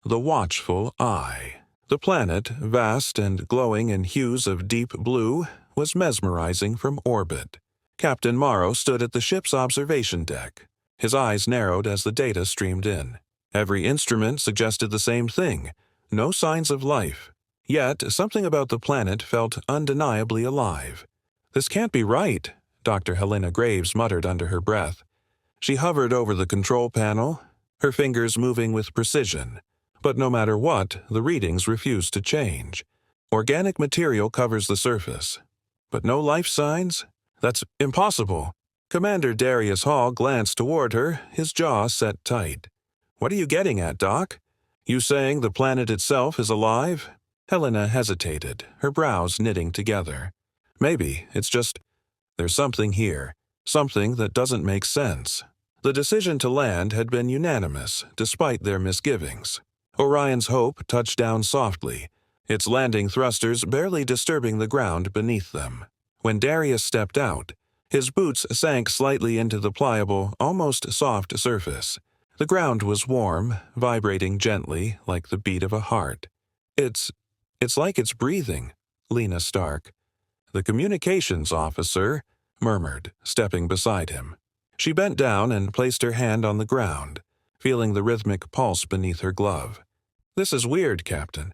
the Watchful Eye. The planet, vast and glowing in hues of deep blue, was mesmerizing from orbit. Captain Marrow stood at the ship's observation deck. His eyes narrowed as the data streamed in. Every instrument suggested the same thing: no signs of life. Yet, something about the planet felt undeniably alive. "This can't be right," Dr. Helena Graves muttered under her breath. She hovered over the control panel, her fingers moving with precision. But no matter what, the readings refused to change. Organic material covers the surface. But no life signs? That's impossible. Commander Darius Hall glanced toward her, his jaw set tight. "What are you getting at, Doc? You saying the planet itself is alive?" Helena hesitated, her brows knitting together. "Maybe, it's just, there's something here, something that doesn't make sense." The decision to land had been unanimous, despite their misgivings. Orion's Hope touched down softly, its landing thrusters barely disturbing the ground beneath them. When Darius stepped out, his boots sank slightly into the pliable, almost soft surface. The ground was warm, vibrating gently like the beat of a heart. It's like it's breathing," Lena Stark, the communications officer, murmured, stepping beside him. She bent down and placed her hand on the ground, feeling the rhythmic pulse beneath her glove. "This is weird, Captain.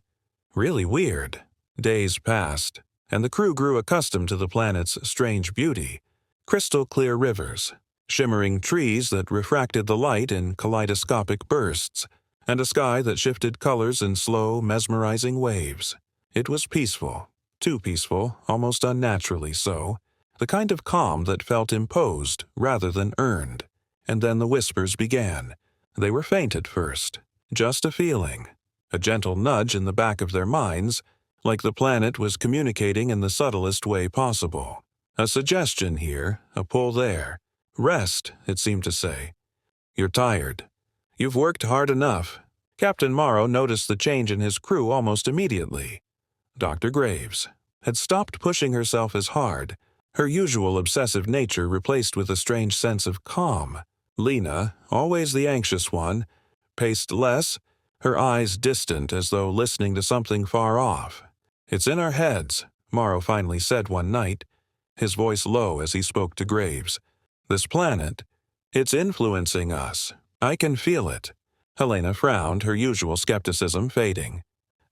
Really weird." Days passed, and the crew grew accustomed to the planet's strange beauty. Crystal-clear rivers, shimmering trees that refracted the light in kaleidoscopic bursts, and a sky that shifted colors in slow, mesmerizing waves. It was peaceful, too peaceful, almost unnaturally so, the kind of calm that felt imposed rather than earned. And then the whispers began. They were faint at first, just a feeling, a gentle nudge in the back of their minds, like the planet was communicating in the subtlest way possible. A suggestion here, a pull there. "Rest," it seemed to say. "You're tired. You've worked hard enough." Captain Marrow noticed the change in his crew almost immediately. Dr. Graves had stopped pushing herself as hard, her usual obsessive nature replaced with a strange sense of calm. Lena, always the anxious one, paced less, her eyes distant as though listening to something far off. "It's in our heads," Marrow finally said one night, his voice low as he spoke to Graves. "This planet, it's influencing us. I can feel it." Helena frowned, her usual skepticism fading.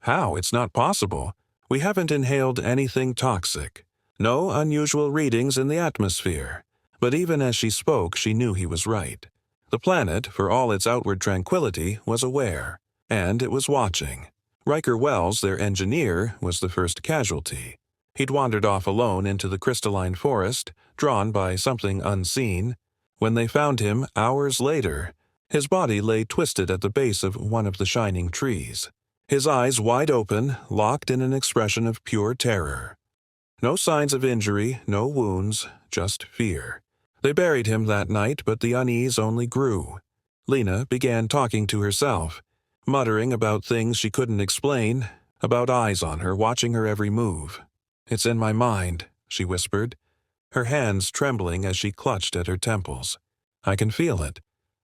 "How? It's not possible. We haven't inhaled anything toxic. No unusual readings in the atmosphere." But even as she spoke, she knew he was right. The planet, for all its outward tranquility, was aware, and it was watching. Riker Wells, their engineer, was the first casualty. He'd wandered off alone into the crystalline forest, drawn by something unseen. When they found him hours later, his body lay twisted at the base of one of the shining trees, his eyes wide open, locked in an expression of pure terror. No signs of injury, no wounds, just fear. They buried him that night, but the unease only grew. Lena began talking to herself, muttering about things she couldn't explain, about eyes on her, watching her every move. "It's in my mind," she whispered, her hands trembling as she clutched at her temples. "I can feel it.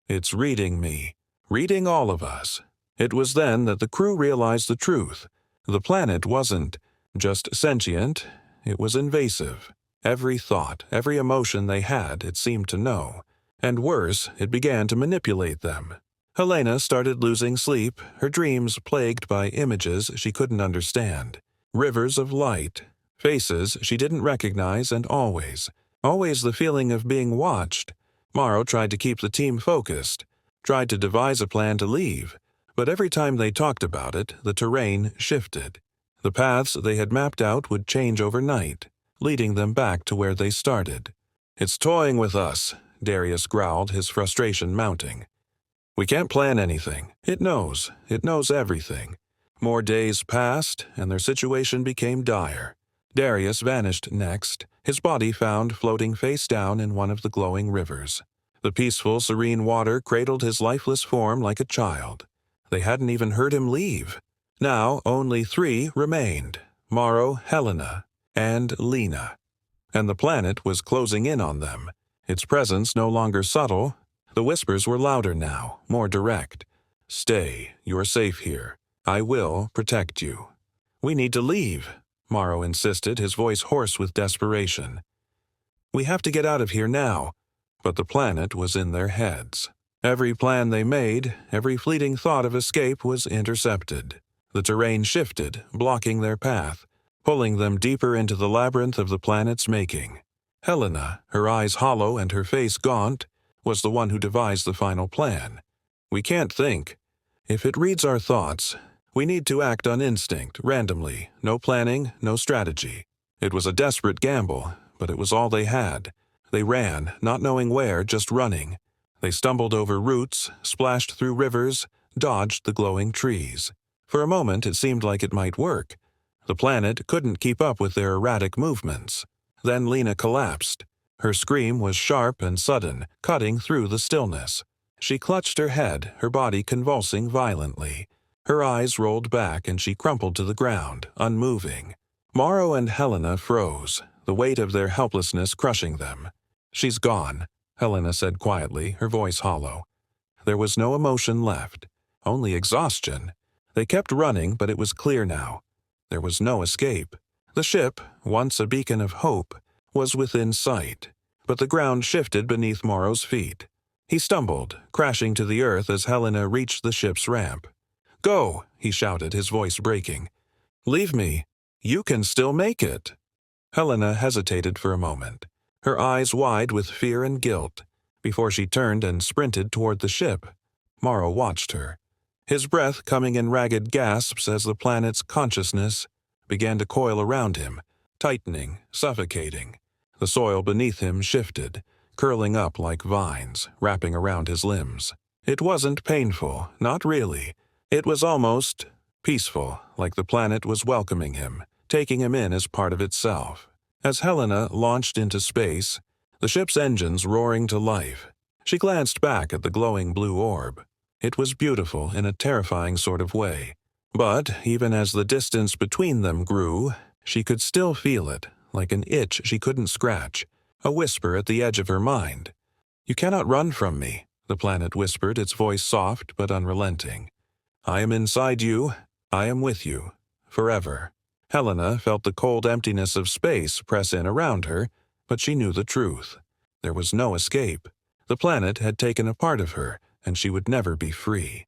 It's reading me, reading all of us." It was then that the crew realized the truth. The planet wasn't just sentient, it was invasive. Every thought, every emotion they had, it seemed to know. And worse, it began to manipulate them. Helena started losing sleep, her dreams plagued by images she couldn't understand. Rivers of light, faces she didn't recognize, and always the feeling of being watched. Marrow tried to keep the team focused, tried to devise a plan to leave, but every time they talked about it, the terrain shifted. The paths they had mapped out would change overnight, leading them back to where they started. "It's toying with us," Darius growled, his frustration mounting. "We can't plan anything. It knows everything." More days passed, and their situation became dire. Darius vanished next, his body found floating face down in one of the glowing rivers. The peaceful, serene water cradled his lifeless form like a child. They hadn't even heard him leave. Now only 3 remained: Marrow, Helena, and Lena. And the planet was closing in on them, its presence no longer subtle. The whispers were louder now, more direct. Stay, you're safe here. I will protect you. We need to leave, Marrow insisted, his voice hoarse with desperation. We have to get out of here now. But the planet was in their heads. Every plan they made, every fleeting thought of escape was intercepted. The terrain shifted, blocking their path, pulling them deeper into the labyrinth of the planet's making. Helena, her eyes hollow and her face gaunt, was the one who devised the final plan. We can't think. If it reads our thoughts, we need to act on instinct, randomly, no planning, no strategy. It was a desperate gamble, but it was all they had. They ran, not knowing where, just running. They stumbled over roots, splashed through rivers, dodged the glowing trees. For a moment it seemed like it might work. The planet couldn't keep up with their erratic movements. Then Lena collapsed. Her scream was sharp and sudden, cutting through the stillness. She clutched her head, her body convulsing violently. Her eyes rolled back and she crumpled to the ground, unmoving. Marrow and Helena froze, the weight of their helplessness crushing them. She's gone, Helena said quietly, her voice hollow. There was no emotion left, only exhaustion. They kept running, but it was clear now. There was no escape. The ship, once a beacon of hope, was within sight, but the ground shifted beneath Marrow's feet. He stumbled, crashing to the earth as Helena reached the ship's ramp. Go, he shouted, his voice breaking. Leave me. You can still make it. Helena hesitated for a moment, her eyes wide with fear and guilt, before she turned and sprinted toward the ship. Marrow watched her, his breath coming in ragged gasps as the planet's consciousness began to coil around him, tightening, suffocating. The soil beneath him shifted, curling up like vines, wrapping around his limbs. It wasn't painful, not really. It was almost peaceful, like the planet was welcoming him, taking him in as part of itself. As Helena launched into space, the ship's engines roaring to life, she glanced back at the glowing blue orb. It was beautiful in a terrifying sort of way. But even as the distance between them grew, she could still feel it, like an itch she couldn't scratch, a whisper at the edge of her mind. You cannot run from me, the planet whispered, its voice soft but unrelenting. I am inside you. I am with you. Forever. Helena felt the cold emptiness of space press in around her, but she knew the truth. There was no escape. The planet had taken a part of her, and she would never be free.